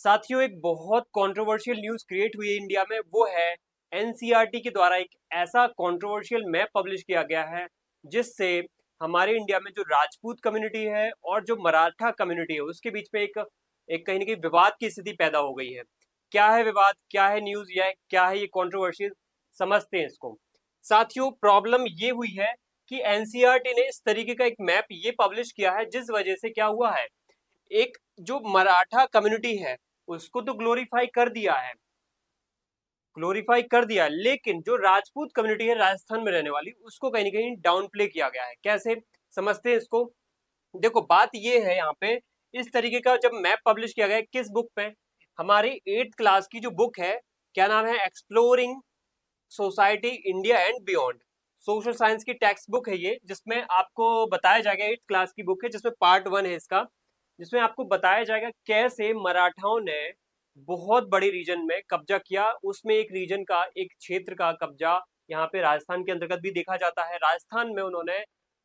साथियों, एक बहुत कंट्रोवर्शियल न्यूज़ क्रिएट हुई है इंडिया में, वो है एनसीईआरटी के द्वारा एक ऐसा कंट्रोवर्शियल मैप पब्लिश किया गया है जिससे हमारे इंडिया में जो राजपूत कम्युनिटी है और जो मराठा कम्युनिटी है उसके बीच में एक एक कहीं ना कहीं विवाद की स्थिति पैदा हो गई है। क्या है विवाद, क्या है न्यूज़, या क्या है ये कंट्रोवर्शियल, समझते हैं इसको। साथियों, प्रॉब्लम ये हुई है कि एनसीईआरटी ने इस तरीके का एक मैप ये पब्लिश किया है जिस वजह से क्या हुआ है, एक जो मराठा कम्युनिटी है उसको तो ग्लोरीफाई कर दिया, लेकिन जो राजपूत कम्युनिटी है राजस्थान में रहने वाली उसको कहीं ना कहीं डाउन प्ले किया गया है। कैसे समझते हैं इसको। देखो, बात ये है यहाँ पे, इस तरीके का जब मैप पब्लिश किया गया है किस बुक पे, हमारी 8th क्लास की जो बुक है, क्या नाम है, exploring society India and beyond, social science की टेक्स्ट बुक है ये, जिसमें आपको बताया जाएगा, 8th क्लास की बुक है जिसमें पार्ट 1 है इसका, जिसमें आपको बताया जाएगा कैसे मराठाओं ने बहुत बड़े रीजन में कब्जा किया। उसमें एक रीजन का, एक क्षेत्र का कब्जा यहाँ पे राजस्थान के अंतर्गत भी देखा जाता है। राजस्थान में उन्होंने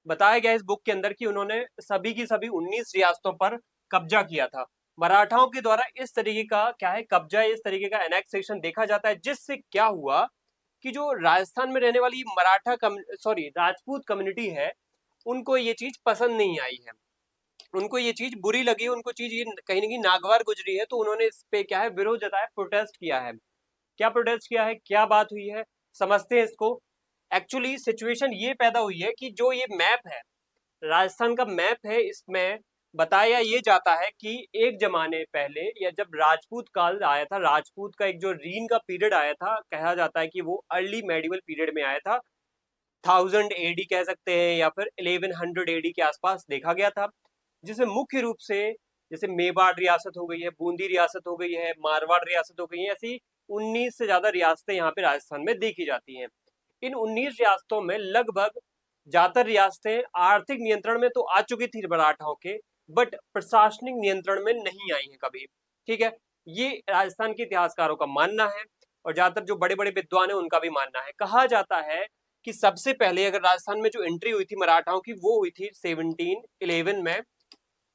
बताया गया इस बुक के अंदर कि उन्होंने सभी की सभी 19 रियासतों पर कब्जा किया था। मराठाओं के द्वारा इस तरीके का क्या है कब्जा, इस तरीके का एनेक्सेशन देखा जाता है, जिससे क्या हुआ कि जो राजस्थान में रहने वाली राजपूत कम्युनिटी है, उनको ये चीज पसंद नहीं आई है, उनको ये चीज बुरी लगी, उनको चीज ये कहीं ना कहीं नागवार गुजरी है, तो उन्होंने इस पे क्या है विरोध जताया, प्रोटेस्ट किया है। क्या प्रोटेस्ट किया है, क्या बात हुई है, समझते हैं इसको। एक्चुअली सिचुएशन ये पैदा हुई है कि जो ये मैप है, राजस्थान का मैप है, इसमें बताया ये जाता है कि एक जमाने पहले, या जब राजपूत काल आया था, राजपूत का एक जो रीन का पीरियड आया था, कहा जाता है कि वो अर्ली मेडिवल पीरियड में आया था, 1000 एडी कह सकते हैं या फिर 1100 एडी के आसपास देखा गया था, जिसमें मुख्य रूप से जैसे मेवाड़ रियासत हो गई है, बूंदी रियासत हो गई है, मारवाड़ रियासत हो गई है, ऐसी 19 से ज्यादा रियासतें यहाँ पे राजस्थान में देखी जाती हैं। इन 19 रियासतों में लगभग ज्यादातर रियासतें आर्थिक नियंत्रण में तो आ चुकी थी मराठाओं के, बट प्रशासनिक नियंत्रण में नहीं आई है कभी। ठीक है, ये राजस्थान के इतिहासकारों का मानना है, और ज्यादातर जो बड़े बड़े विद्वान है उनका भी मानना है। कहा जाता है कि सबसे पहले अगर राजस्थान में जो एंट्री हुई थी मराठाओं की, वो हुई थी 1711 में।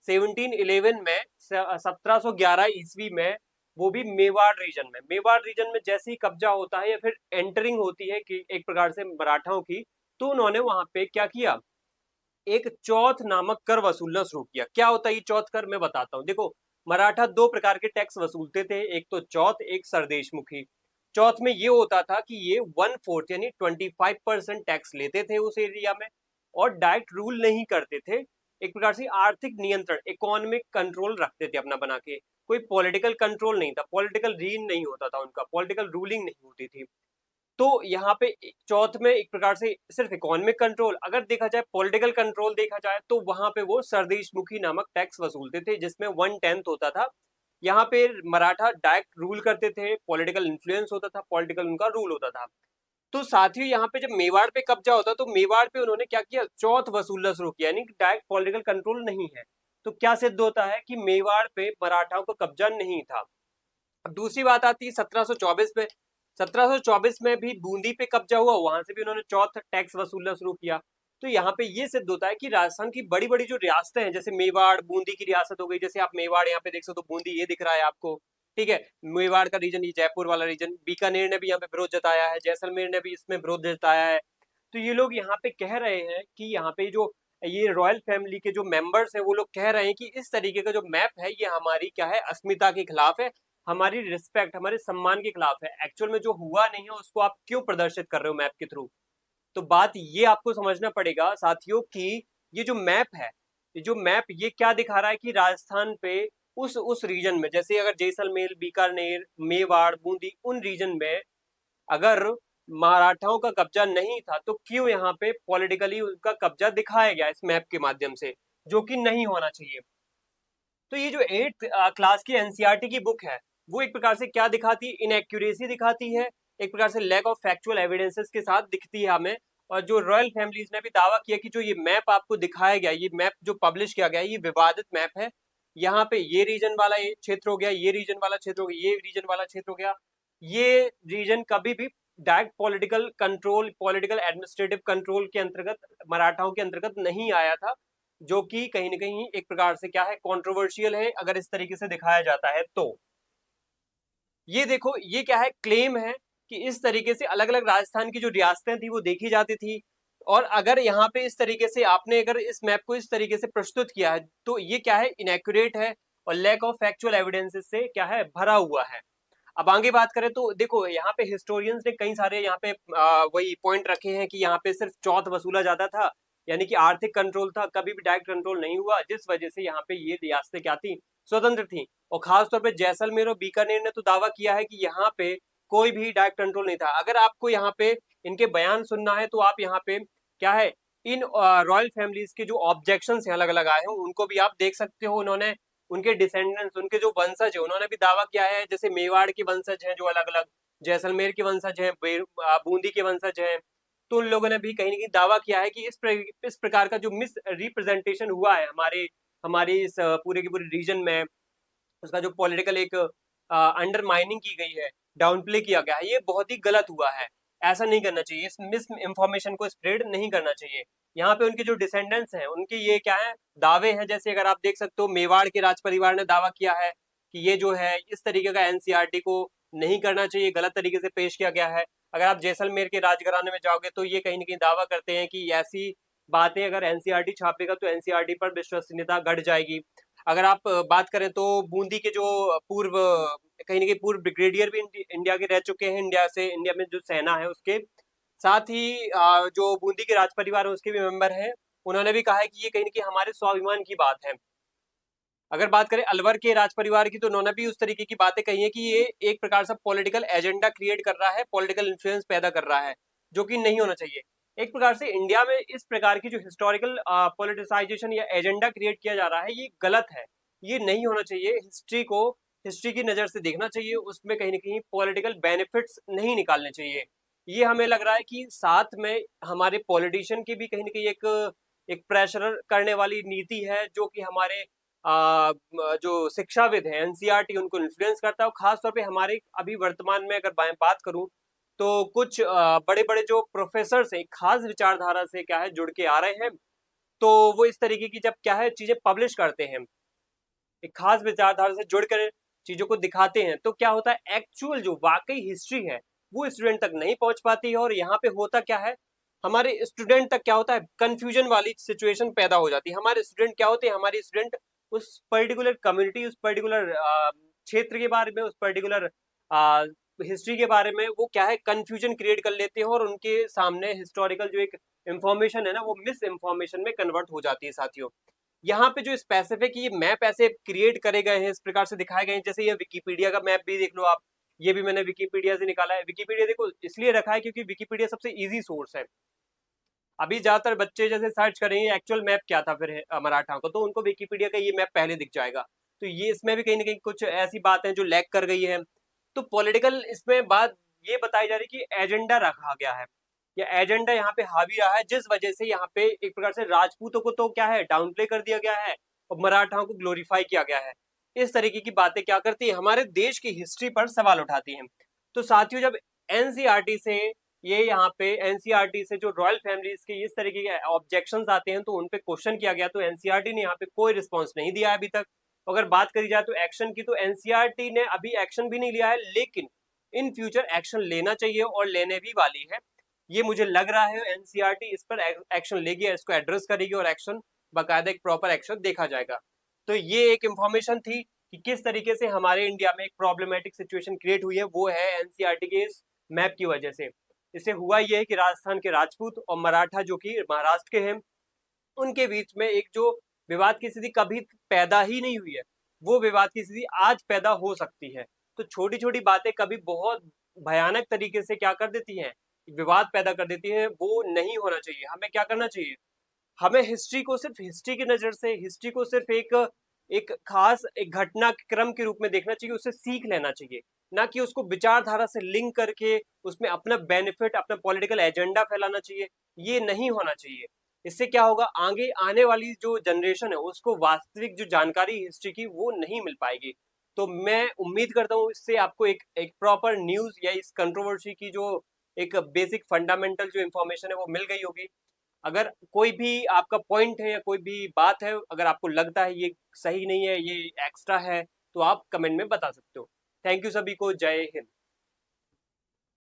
1711 में 1711 ईस्वी में, वो भी मेवाड़ रीजन में। मेवाड़ रीजन में जैसे ही कब्जा होता है या फिर एंटरिंग होती है कि एक प्रकार से मराठाओं की, तो उन्होंने वहां पे क्या किया, एक चौथ नामक कर वसूलना शुरू किया। क्या होता है ये चौथ कर, मैं बताता हूँ। देखो, मराठा दो प्रकार के टैक्स वसूलते थे, एक तो चौथ, एक सरदेशमुखी। चौथ में ये होता था कि ये 1/4 यानी 25% टैक्स लेते थे उस एरिया में, और डायरेक्ट रूल नहीं करते थे, एक प्रकार से आर्थिक नियंत्रण, इकोनॉमिक कंट्रोल रखते थे अपना बना के। कोई पॉलिटिकल कंट्रोल नहीं था, पॉलिटिकल रीन नहीं होता था उनका, पॉलिटिकल रूलिंग नहीं होती थी। तो यहाँ पे चौथ में एक प्रकार से सिर्फ इकोनॉमिक कंट्रोल, अगर देखा जाए पॉलिटिकल कंट्रोल देखा जाए, तो वहां पे वो सरदेशमुखी नामक टैक्स वसूलते थे, जिसमें 1/10 होता था। यहाँ पे मराठा डायरेक्ट रूल करते थे, पॉलिटिकल इन्फ्लुएंस होता था, पॉलिटिकल उनका रूल होता था। तो साथ ही यहाँ पे जब मेवाड़ पे कब्जा होता, तो मेवाड़ पे उन्होंने क्या किया, चौथ वसूलना शुरू किया, यानी डायरेक्ट पॉलिटिकल कंट्रोल नहीं है। तो क्या सिद्ध होता है कि मेवाड़ पे मराठाओं का कब्जा नहीं था। अब दूसरी बात आती है 1724 में। 1724 में भी बूंदी पे कब्जा हुआ, वहां से भी उन्होंने चौथ टैक्स वसूलना शुरू किया। तो यहाँ पे ये सिद्ध होता है कि राजस्थान की बड़ी बड़ी जो रियासतें हैं, जैसे मेवाड़, बूंदी की रियासत हो गई, जैसे आप मेवाड़ यहाँ पे देख सकते हो, बूंदी ये दिख रहा है आपको। ठीक है, मेवाड़ का रीजन, ये जयपुर वाला रीजन, बीकानेर ने भी यहाँ पे विरोध जताया है, जैसलमेर ने भी इसमें विरोध जताया है। तो ये लोग यहाँ पे कह रहे हैं कि यहाँ पे जो ये रॉयल फैमिली के जो मेंबर्स हैं, वो लोग कह रहे हैं कि इस तरीके का जो मैप है ये हमारी क्या है, अस्मिता के खिलाफ है, हमारी रिस्पेक्ट, हमारे सम्मान के खिलाफ है। एक्चुअल में जो हुआ नहीं है उसको आप क्यों प्रदर्शित कर रहे हो मैप के थ्रू। तो बात ये आपको समझना पड़ेगा साथियों कि ये जो मैप है, ये जो मैप ये क्या दिखा रहा है कि राजस्थान पे उस रीजन में, जैसे अगर जैसलमेर, बीकानेर, मेवाड़, बूंदी, उन रीजन में अगर मराठाओं का कब्जा नहीं था, तो क्यों यहाँ पे पॉलिटिकली उनका कब्जा दिखाया गया इस मैप के माध्यम से, जो कि नहीं होना चाहिए। तो ये जो 8th क्लास की एनसीईआरटी की बुक है, वो एक प्रकार से क्या दिखाती है, इनएक्यूरेसी दिखाती है, एक प्रकार से लैक ऑफ फैक्चुअल एविडेंसेस के साथ दिखती है हमें। और जो रॉयल फैमिलीज ने भी दावा किया कि जो ये मैप आपको दिखाया गया, ये मैप जो पब्लिश किया गया, ये विवादित मैप है। यहाँ पे ये रीजन वाला ये क्षेत्र हो गया, ये रीजन वाला क्षेत्र हो गया, ये रीजन वाला क्षेत्र हो गया, ये रीजन कभी भी direct political control, political administrative control के अंतर्गत, मराठाओं के अंतर्गत नहीं आया था, जो कि कहीं ना कहीं एक प्रकार से क्या है, कंट्रोवर्शियल है अगर इस तरीके से दिखाया जाता है तो। ये देखो, ये क्या है, क्लेम है कि इस तरीके से अलग अलग राजस्थान की जो रियासतें थी वो देखी जाती थी, और अगर यहाँ पे इस तरीके से आपने अगर इस मैप को इस तरीके से प्रस्तुत किया है तो ये क्या है, इनएक्यूरेट है और लैक ऑफ फैक्चुअल एविडेंसेस से क्या है, भरा हुआ है। अब आगे बात करें तो देखो, यहाँ पे हिस्टोरियंस ने कई सारे यहाँ पे वही पॉइंट रखे हैं कि यहाँ पे सिर्फ चौथ वसूला जाता था, यानी कि आर्थिक कंट्रोल था, कभी भी डायरेक्ट कंट्रोल नहीं हुआ, जिस वजह से यहाँ पे ये रियासतें क्या थी, स्वतंत्र थी। और खासतौर पे जैसलमेर और बीकानेर ने तो दावा किया है कि यहाँ पे कोई भी डायरेक्ट कंट्रोल नहीं था। अगर आपको यहाँ पे इनके बयान सुनना है तो आप यहाँ पे क्या है, इन रॉयल फैमिलीज के जो ऑब्जेक्शन है अलग अलग आए हैं उनको भी आप देख सकते हो। उन्होंने, उनके डिसेंडेंट्स, उनके जो वंशज है, उन्होंने भी दावा किया है, जैसे मेवाड़ के वंशज हैं जो अलग अलग, जैसलमेर के वंशज हैं, बूंदी के वंशज हैं, तो उन लोगों ने भी कहीं ना कहीं दावा किया है कि इस प्रकार का जो मिस रिप्रेजेंटेशन हुआ है हमारे हमारी इस पूरे के पूरे रीजन में, उसका जो पॉलिटिकल एक अंडरमाइनिंग की गई है, डाउन प्ले किया गया है, ये बहुत ही गलत हुआ है। ऐसा नहीं करना चाहिए, इस मिस इन्फॉर्मेशन को स्प्रेड नहीं करना चाहिए। यहाँ पे उनके जो डिसेंडेंट्स हैं उनके ये क्या है, दावे हैं, जैसे अगर आप देख सकते हो मेवाड़ के राज परिवार ने दावा किया है कि ये जो है इस तरीके का एनसीईआरटी को नहीं करना चाहिए, गलत तरीके से पेश किया गया है। अगर आप जैसलमेर के राजघराने में जाओगे तो ये कहीं ना कहीं दावा करते हैं कि ऐसी बातें अगर एनसीईआरटी छापेगा तो एनसीईआरटी पर विश्वसनीयता घट जाएगी। अगर आप बात करें तो बूंदी के जो पूर्व, कहीं ना कहीं पूर्व ब्रिगेडियर भी इंडिया के रह चुके हैं, इंडिया में जो सेना है उसके साथ ही जो बूंदी के राज परिवार है उसके भी मेंबर हैं, उन्होंने भी कहा है कि ये कहीं ना कहीं हमारे स्वाभिमान की बात है। अगर बात करें अलवर के राज परिवार की तो उन्होंने भी उस तरीके की बातें कही है कि ये एक प्रकार से पॉलिटिकल एजेंडा क्रिएट कर रहा है, पॉलिटिकल इन्फ्लुएंस पैदा कर रहा है, जो कि नहीं होना चाहिए। एक प्रकार से इंडिया में इस प्रकार की जो हिस्टोरिकल पॉलिटिसाइजेशन या एजेंडा क्रिएट किया जा रहा है ये गलत है, ये नहीं होना चाहिए। हिस्ट्री को हिस्ट्री की नजर से देखना चाहिए, उसमें कहीं ना कहीं पॉलिटिकल बेनिफिट्स नहीं निकालने चाहिए। ये हमें लग रहा है कि साथ में हमारे पॉलिटिशियन की भी कहीं ना कहीं एक एक प्रेशर करने वाली नीति है, जो कि हमारे जो शिक्षाविद हैं एनसीईआरटी उनको इन्फ्लुएंस करता है। और खासतौर पे हमारे अभी वर्तमान में अगर बात करूं तो कुछ बड़े बड़े जो प्रोफेसर हैं खास विचारधारा से क्या है जुड़ के आ रहे हैं, तो वो इस तरीके की जब क्या है चीजें पब्लिश करते हैं, एक खास विचारधारा से जुड़कर चीजों को दिखाते हैं, तो क्या होता है, एक्चुअल जो वाकई हिस्ट्री है वो स्टूडेंट तक नहीं पहुंच पाती है। और यहाँ पे होता क्या है, हमारे स्टूडेंट तक क्या होता है, कंफ्यूजन वाली सिचुएशन पैदा हो जाती है। हमारे स्टूडेंट क्या होते हैं, हमारे स्टूडेंट उस पर्टिकुलर कम्युनिटी, उस पर्टिकुलर क्षेत्र के बारे में, उस पर्टिकुलर हिस्ट्री के बारे में वो क्या है, कंफ्यूजन क्रिएट कर लेते हैं, और उनके सामने हिस्टोरिकल जो एक इंफॉर्मेशन है ना वो मिस इंफॉर्मेशन में कन्वर्ट हो जाती है। साथियों, यहाँ पे जो स्पेसिफिक ये मैप ऐसे क्रिएट करे गए हैं, इस प्रकार से दिखाए गए हैं, जैसे ये विकीपीडिया का मैप भी देख लो आप, ये भी मैंने विकीपीडिया से निकाला है। विकीपीडिया देखो इसलिए रखा है क्योंकि विकीपीडिया सबसे इजी सोर्स है। अभी ज्यादातर बच्चे जैसे सर्च करेंगे एक्चुअल मैप क्या था फिर मराठा को, तो उनको विकीपीडिया का ये मैप पहले दिख जाएगा। तो ये इसमें भी कहीं ना कहीं कुछ ऐसी बात है जो लैक कर गई है। तो पॉलिटिकल इसमें बात ये बताई जा रही है कि एजेंडा रखा गया है, या एजेंडा यहाँ पे हावी रहा है, जिस वजह से यहाँ पे एक प्रकार से राजपूतों को तो क्या है डाउन प्ले कर दिया गया है और मराठाओं को ग्लोरीफाई किया गया है। इस तरीके की बातें क्या करती है, हमारे देश की हिस्ट्री पर सवाल उठाती हैं। तो साथियों, जब एनसीईआरटी से ये यहाँ पे एनसीईआरटी से जो रॉयल फैमिलीज के इस तरीके के ऑब्जेक्शंस आते हैं तो उन पे क्वेश्चन किया गया, तो एनसीईआरटी ने यहाँ पे कोई रिस्पॉन्स नहीं दिया अभी तक। अगर बात करी जाए तो एक्शन की, तो एनसीईआरटी ने अभी एक्शन भी नहीं लिया है, लेकिन इन फ्यूचर एक्शन लेना चाहिए और लेने भी वाली है। ये मुझे लग रहा है एनसीईआरटी इस पर एक्शन लेगी, इसको एड्रेस करेगी और एक्शन बाकायदा एक प्रॉपर एक्शन देखा जाएगा। तो ये एक इंफॉर्मेशन थी कि किस तरीके से हमारे इंडिया में एक प्रॉब्लमेटिक सिचुएशन क्रिएट हुई है, वो है एनसीईआरटी के इस मैप की वजह से। इससे हुआ ये है कि राजस्थान के राजपूत और मराठा जो कि महाराष्ट्र के हैं, उनके बीच में एक जो विवाद की स्थिति कभी पैदा ही नहीं हुई है, वो विवाद की स्थिति आज पैदा हो सकती है। तो छोटी छोटी बातें कभी बहुत भयानक तरीके से क्या कर देती हैं, विवाद पैदा कर देती है, वो नहीं होना चाहिए। हमें क्या करना चाहिए, हमें हिस्ट्री को सिर्फ हिस्ट्री की नजर से, हिस्ट्री को सिर्फ एक एक खास एक घटनाक्रम के रूप में देखना चाहिए, उससे सीख लेना चाहिए, ना कि उसको विचारधारा से लिंक करके उसमें अपना बेनिफिट, अपना पॉलिटिकल एजेंडा फैलाना चाहिए। ये नहीं होना चाहिए। इससे क्या होगा, आगे आने वाली जो जनरेशन है उसको वास्तविक जो जानकारी हिस्ट्री की वो नहीं मिल पाएगी। तो मैं उम्मीद करता हूँ इससे आपको एक एक प्रॉपर न्यूज या इस कंट्रोवर्सी की जो एक बेसिक फंडामेंटल जो इन्फॉर्मेशन है वो मिल गई होगी। अगर कोई भी आपका पॉइंट है या कोई भी बात है, अगर आपको लगता है ये सही नहीं है, ये एक्स्ट्रा है, तो आप कमेंट में बता सकते हो। थैंक यू सभी को, जय हिंद।